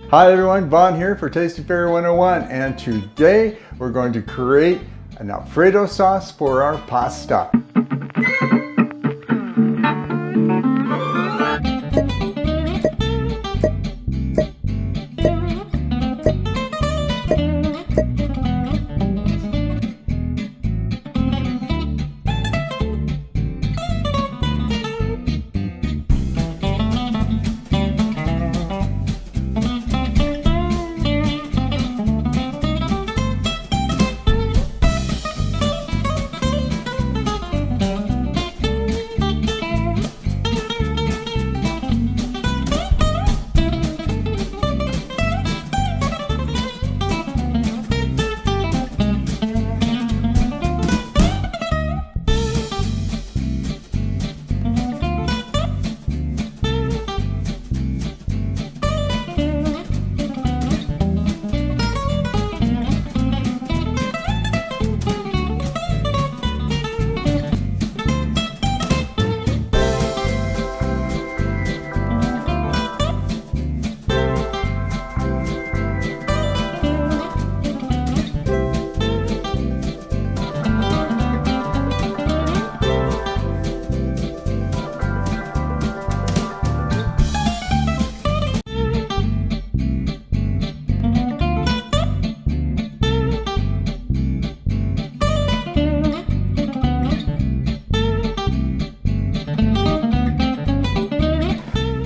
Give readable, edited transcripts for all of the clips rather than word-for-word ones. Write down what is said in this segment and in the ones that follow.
Hi everyone, Vaughn here for Tasty Fare 101, and today we're going to create an Alfredo sauce for our pasta.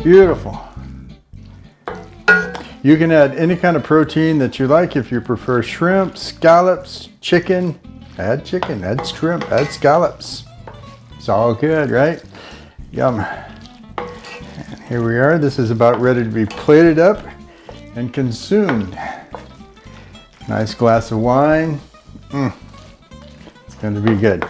Beautiful. You can add any kind of protein that you like. If you prefer shrimp, scallops, chicken, add shrimp, add scallops. It's all good, right? Yum. And here we are. This is about ready to be plated up and consumed. Nice glass of wine. It's going to be good.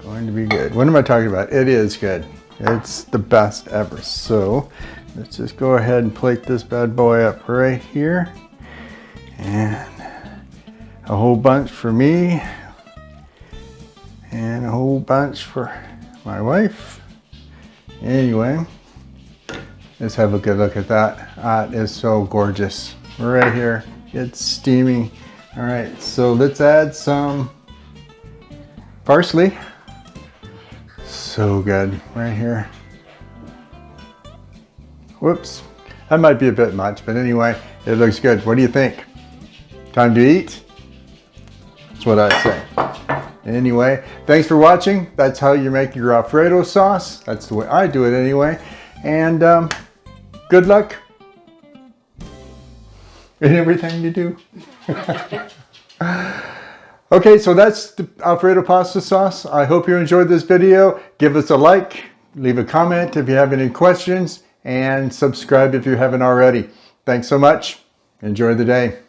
Going to be good. What am I talking about? It is good. It's the best ever. So let's just go ahead and plate this bad boy up right here. And a whole bunch for me. And a whole bunch for my wife. Anyway, let's have a good look at that. That is so gorgeous. Right here. It's steaming. All right, so let's add some parsley. So good right here. Whoops, that might be a bit much, but anyway, it looks good. What do you think? Time to eat? That's what I say. Anyway, thanks for watching. That's how you make your Alfredo sauce. That's the way I do it anyway. And good luck in everything you do. Okay, so that's the Alfredo pasta sauce. I hope you enjoyed this video. Give us a like, leave a comment if you have any questions, and subscribe if you haven't already. Thanks so much. Enjoy the day.